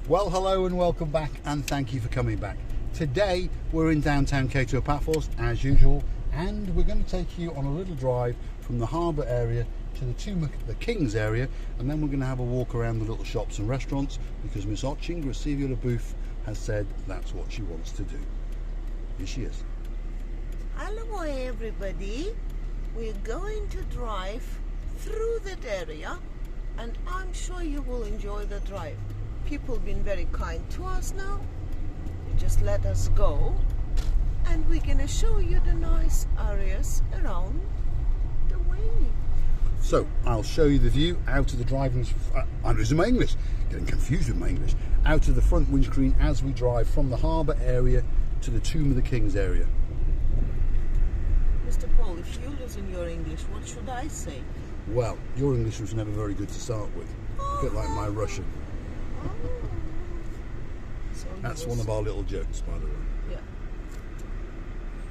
Well, hello and welcome back, and thank you for coming back. Today we're in downtown Cato Paphos as usual, and we're going to take you on a little drive from the harbour area to the Tomb of the Kings area, and then we're going to have a walk around the little shops and restaurants because Miss Ochinga Silvia LaBouffe has said that's what she wants to do. Here she is. Hello everybody, we're going to drive through that area and I'm sure you will enjoy the drive. People have been very kind to us now. They just let us go and we're going to show you the nice areas around the way. So I'll show you the view out of the driving, I'm losing my English, getting confused with my English, out of the front windscreen as we drive from the harbour area to the Tomb of the Kings area. Mr. Paul, if you're losing your English, what should I say? Well, your English was never very good to start with, a bit like my Russian. So That's one of our little jokes, by the way. Yeah.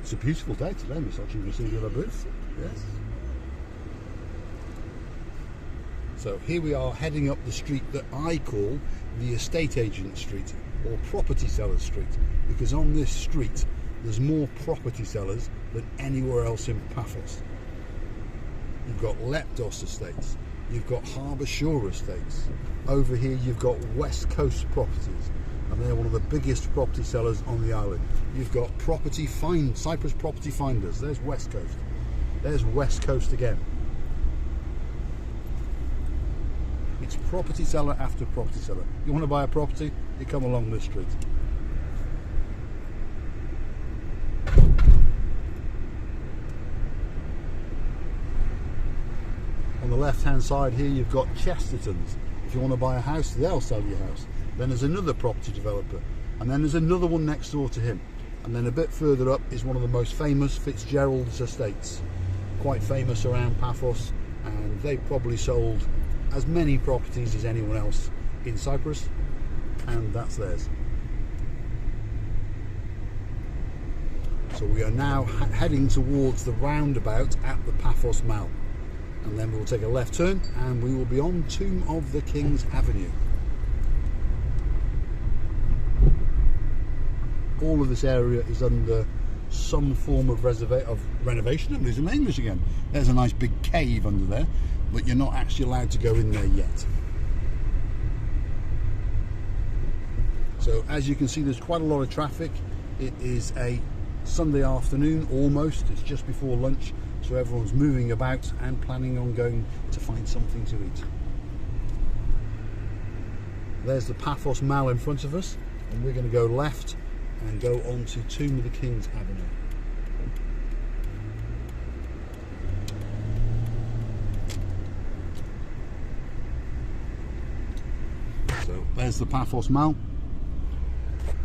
It's a beautiful day today, Miss Ochinga Silvia LaBouffe. Yes. So here we are heading up the street that I call the Estate Agent Street or Property Sellers Street, because on this street there's more property sellers than anywhere else in Paphos. You've got Leptos Estates, you've got Harbour Shore Estates. Over here you've got West Coast Properties, and they're one of the biggest property sellers on the island. You've got Cyprus Property Finders, there's West Coast. There's West Coast again. It's property seller after property seller. You want to buy a property, you come along this street. On the left hand side here you've got Chesterton's. If you want to buy a house, they'll sell you a house. Then there's another property developer, and then there's another one next door to him, and then a bit further up is one of the most famous, Fitzgerald's Estates, quite famous around Paphos, and they probably sold as many properties as anyone else in Cyprus, and that's theirs. So we are now heading towards the roundabout at the Paphos Mall, and then we'll take a left turn and we will be on Tomb of the Kings Avenue. All of this area is under some form of renovation. I'm losing my English again. There's a nice big cave under there, but you're not actually allowed to go in there yet. So as you can see, there's quite a lot of traffic. It is a Sunday afternoon almost, it's just before lunch, so everyone's moving about and planning on going to find something to eat. There's the Paphos Mall in front of us, and we're going to go left and go on to Tomb of the Kings Avenue. So there's the Paphos Mall.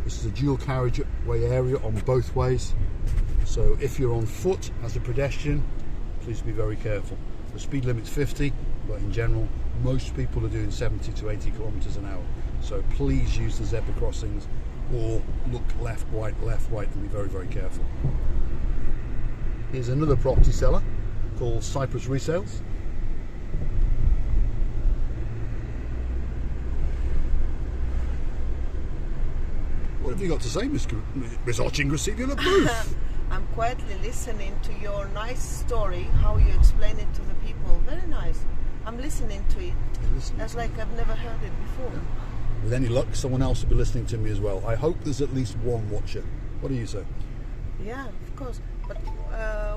This is a dual carriageway area on both ways. So if you're on foot as a pedestrian, please be very careful. The speed limit's 50, but in general, most people are doing 70 to 80 kilometers an hour. So please use the zebra crossings or look left, right, and be very, very careful. Here's another property seller called Cyprus Resales. What have you got to say, Miss Ochinga Silvia LaBouffe? I'm quietly listening to your nice story, how you explain it to the people. Very nice. I'm listening to it. That's like I've never heard it before. Yeah. With any luck, someone else will be listening to me as well. I hope there's at least one watcher. What do you say? Yeah, of course. But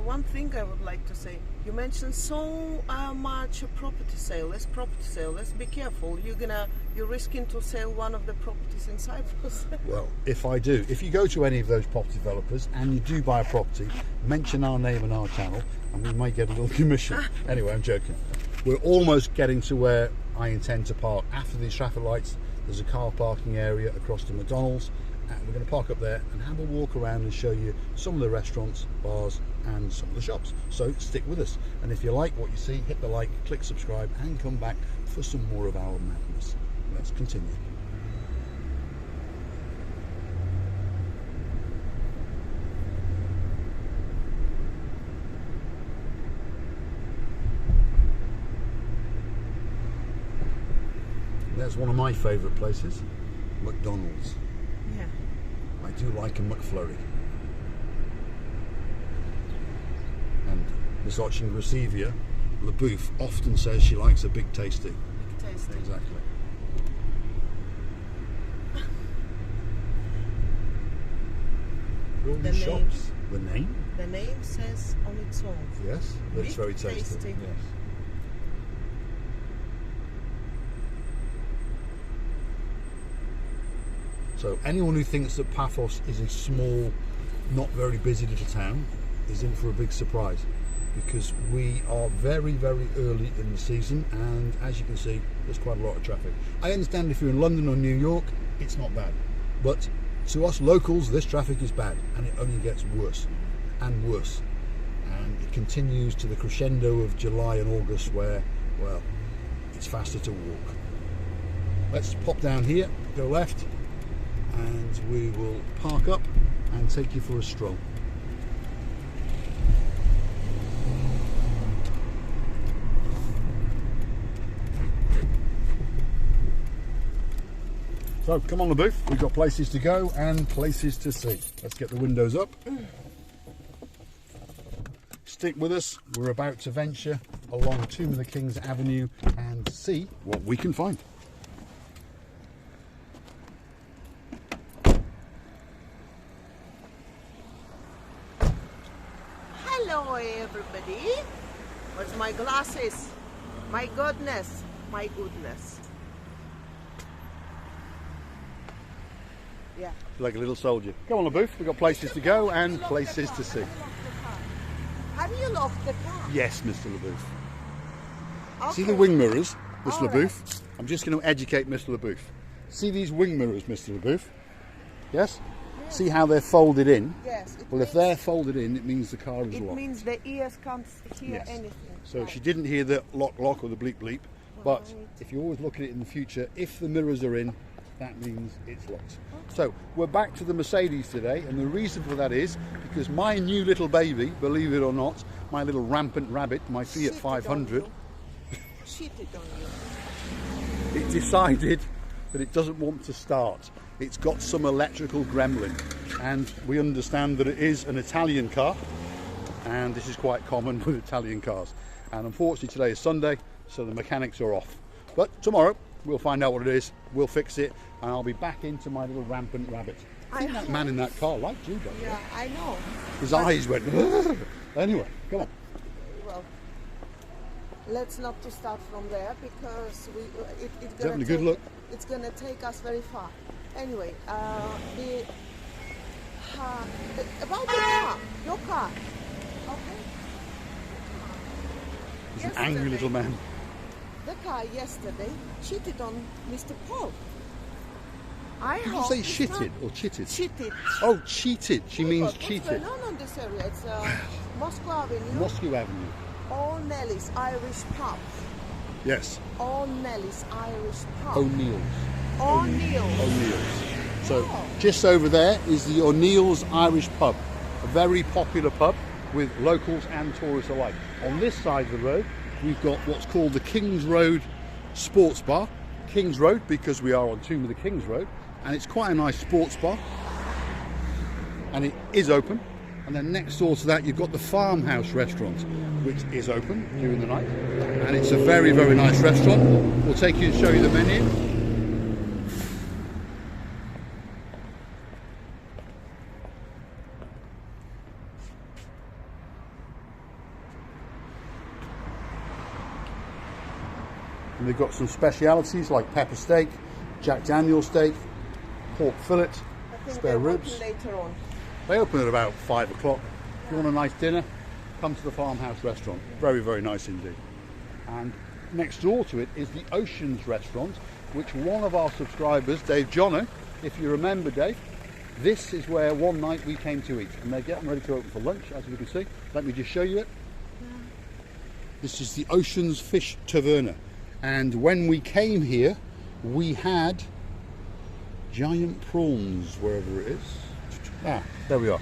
one thing I would like to say, you mentioned so much property sale. Let's be careful. You're risking to sell one of the properties in Cyprus. Well, if you go to any of those property developers and you do buy a property, mention our name and our channel, and we might get a little commission. Anyway, I'm joking. We're almost getting to where I intend to park. After these traffic lights, there's a car parking area across to McDonald's, and we're going to park up there and have a walk around and show you some of the restaurants, bars, and some of the shops. So stick with us, and if you like what you see, hit the like, click subscribe, and come back for some more of our madness. Let's continue. There's one of my favourite places, McDonald's. Yeah. I do like a McFlurry. And Miss Oching-Receivia, LaBouffe, often says she likes a big tasty. Big tasty. Exactly. All The these name. shops. The name? The name says on its own. Yes, but it's Big very tasty. tasty. Yes. So anyone who thinks that Paphos is a small, not very busy little town is in for a big surprise, because we are very, very early in the season, and as you can see, there's quite a lot of traffic. I understand if you're in London or New York, it's not bad, but to us locals, this traffic is bad, and it only gets worse and worse. And it continues to the crescendo of July and August where, well, it's faster to walk. Let's pop down here, go left, and we will park up and take you for a stroll. So come on, LaBouffe, we've got places to go and places to see. Let's get the windows up. Stick with us, we're about to venture along Tomb of the Kings Avenue and see what we can find. Hello, everybody. Where's my glasses? My goodness. My goodness. Yeah. Like a little soldier. Come on, LaBouffe, we've got places to go and places to see. Have you locked the car? Yes, Mr. LaBouffe. Okay. See the wing mirrors, Mr. All LaBouffe? right. I'm just going to educate Mr. LaBouffe. See these wing mirrors, Mr. LaBouffe? Yes? See how they're folded in? Yes. Well, if they're folded in, it means the car is It locked. means the ears can't hear Yes. anything. So Right. she didn't hear the lock or the bleep bleep. But Right. if you always look at it in the future, if the mirrors are in, that means it's locked. So we're back to the Mercedes today, and the reason for that is because my new little baby, believe it or not, my little rampant rabbit, my Fiat Cheated 500, on you. Cheated on you. it decided that it doesn't want to start. It's got some electrical gremlin, and we understand that it is an Italian car, and this is quite common with Italian cars. And unfortunately today is Sunday, so the mechanics are off. But tomorrow we'll find out what it is, we'll fix it, and I'll be back into my little rampant rabbit. I think that man in that car liked you, don't you? Yeah, I know. His eyes went, "Ugh." Anyway, come on. Well, let's not to start from there because it's having gonna a good look? It's gonna take us very far. Anyway, about the car, your car. Okay. He's an angry little man. The car yesterday cheated on Mr. Paul. I Did you hope say this shitted time- or chitted? Cheated. Oh, cheated. She means What's cheated. going on this area? It's Moscow Avenue. Moscow Avenue. All Nelly's Irish Pub. Yes. All Nelly's Irish Pub. O'Neill's. O'Neill's. O'Neill's. So Oh. just over there is the O'Neill's Irish Pub, a very popular pub with locals and tourists alike. On this side of the road, we've got what's called the Kings Road Sports Bar. Kings Road because we are on Tomb of the Kings Road, and it's quite a nice sports bar, and it is open. And then next door to that, you've got the Farmhouse Restaurant, which is open during the night, and it's a very, very nice restaurant. We'll take you and show you the menu. And they've got some specialities like pepper steak, Jack Daniel's steak, pork fillet, I think spare they're ribs. open later on. They open at about 5 o'clock. If you want a nice dinner, come to the Farmhouse Restaurant. Very, very nice indeed. And next door to it is the Oceans Restaurant, which one of our subscribers, Dave Jono, if you remember, Dave, this is where one night we came to eat. And they're getting ready to open for lunch, as you can see. Let me just show you it. This is the Oceans Fish Taverna. And when we came here, we had giant prawns, wherever it is. Ah, there we are.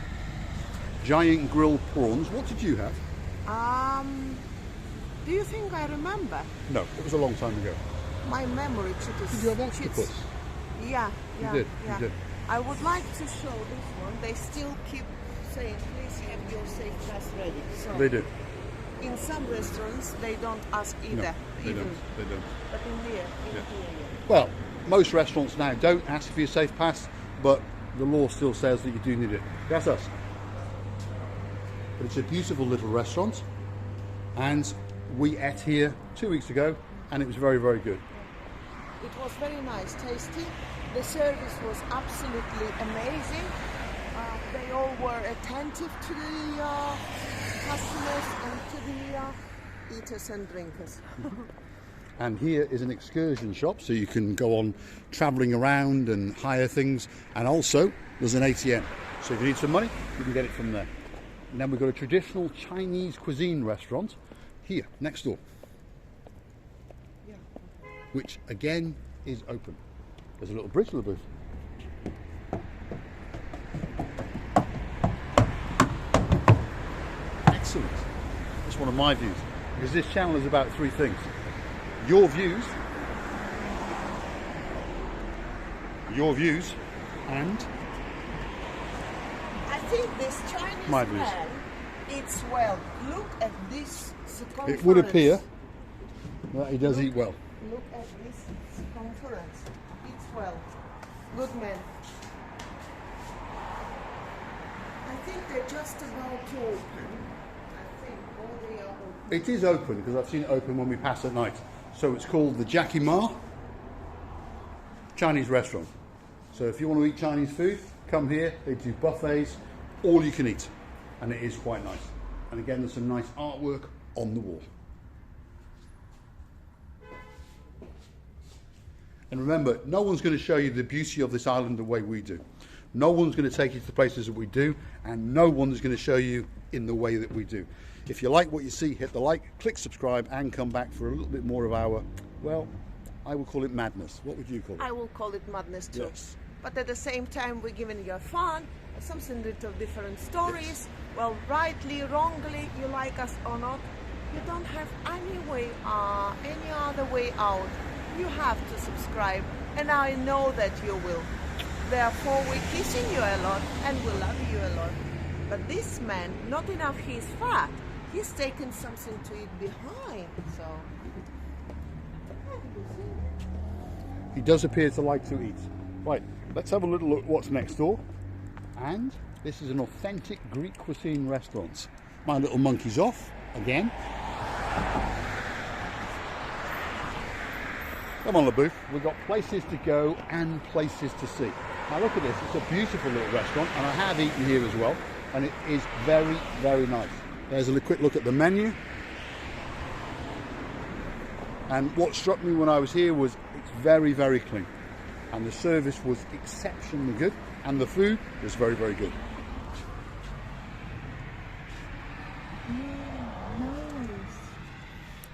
Giant grilled prawns. What did you have? Do you think I remember? No, it was a long time ago. My memory cheats. Did you have octopus? Yeah, You yeah, did, yeah. you did. I would like to show this one. They still keep saying, please have your safe pass ready. So They do. in some restaurants, they don't ask No, either. they even. don't. They don't. But in here, Yeah. yeah. Well, most restaurants now don't ask for your safe pass, but the law still says that you do need it. That's us. But it's a beautiful little restaurant, and we ate here 2 weeks ago, and it was very, very good. It was very nice, tasty. The service was absolutely amazing. They all were attentive to the customers and to the eaters and drinkers. And here is an excursion shop, so you can go on travelling around and hire things. And also, there's an ATM. So if you need some money, you can get it from there. And then we've got a traditional Chinese cuisine restaurant here, next door. Yeah. Which again is open. There's a little bridge to the booth. Excellent. That's one of my views, because this channel is about three things: your views, and I think this Chinese My views. man eats well. Look at this circumference. it would appear that he does eat well. Look at this circumference. Eats well. Good man. I think they're just about to open. I think all they are open. It is open, because I've seen it open when we pass at night. So it's called the Jackie Ma Chinese restaurant. So if you want to eat Chinese food, come here. They do buffets, all you can eat, and it is quite nice. And again, there's some nice artwork on the wall. And remember, no one's going to show you the beauty of this island the way we do. No one's going to take you to the places that we do, and no one is going to show you in the way that we do. If you like what you see, hit the like, click subscribe, and come back for a little bit more of our, well, I would call it madness. What would you call it? I will call it madness too. Yes. But at the same time, we're giving you fun, something little different stories. Yes. Well, rightly, wrongly, you like us or not, you don't have any other way out. You have to subscribe, and I know that you will. Therefore, we're kissing you a lot, and we love you a lot. But this man, not enough he's fat, he's taken something to eat behind, so. He does appear to like to eat. Right, let's have a little look what's next door. And this is an authentic Greek cuisine restaurant. My little monkey's off again. Come on, LaBouffe. We've got places to go and places to see. Now look at this. It's a beautiful little restaurant, and I have eaten here as well, and it is very, very nice. There's a quick look at the menu. And what struck me when I was here was it's very, very clean. And the service was exceptionally good, and the food was very, very good.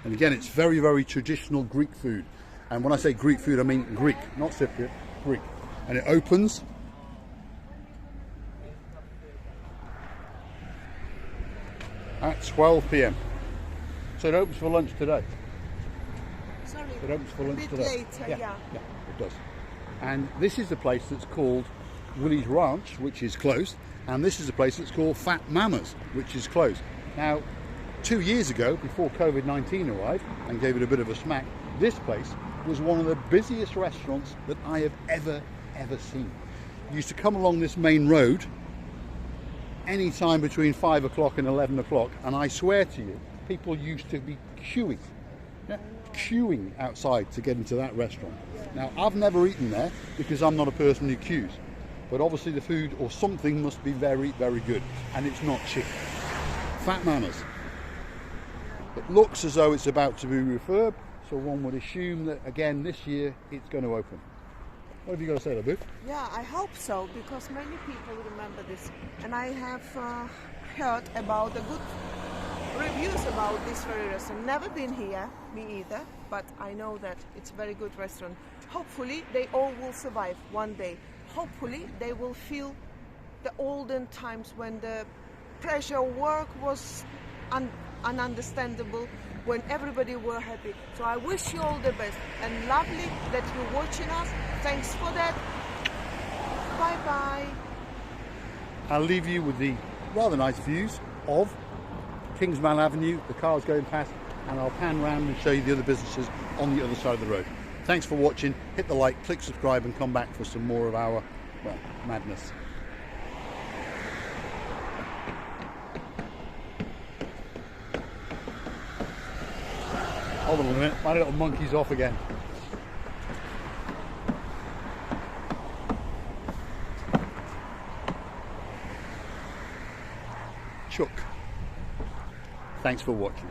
And again, it's very, very traditional Greek food. And when I say Greek food, I mean Greek, not Cypriot, Greek. And it opens at 12 p.m. So it opens for lunch today. Sorry, It opens for lunch a bit today. later, yeah. Yeah, it does. And this is the place that's called Willie's Ranch, which is closed. And this is the place that's called Fat Mama's, which is closed. Now, 2 years ago, before COVID-19 arrived and gave it a bit of a smack, this place was one of the busiest restaurants that I have ever seen. You used to come along this main road any time between 5 o'clock and 11 o'clock, and I swear to you, people used to be queuing outside to get into that restaurant. Now, I've never eaten there because I'm not a person who queues, but obviously the food or something must be very, very good, and it's not cheap. Fat Mama's. It looks as though it's about to be refurbed, so one would assume that again this year it's going to open. What have you got to say, LaBouffe? Yeah, I hope so, because many people remember this. And I have heard about the good reviews about this very restaurant. Never been here, me either, but I know that it's a very good restaurant. Hopefully they all will survive one day. Hopefully they will feel the olden times when the pressure work was ununderstandable, when everybody were happy. So I wish you all the best, and lovely that you're watching us. Thanks for that. Bye bye. I'll leave you with the rather nice views of Kingsman Avenue, the cars going past, and I'll pan round and show you the other businesses on the other side of the road. Thanks for watching. Hit the like, click subscribe, and come back for some more of our, well, madness. Hold on a minute, my little monkey's off again. Chuck. Thanks for watching.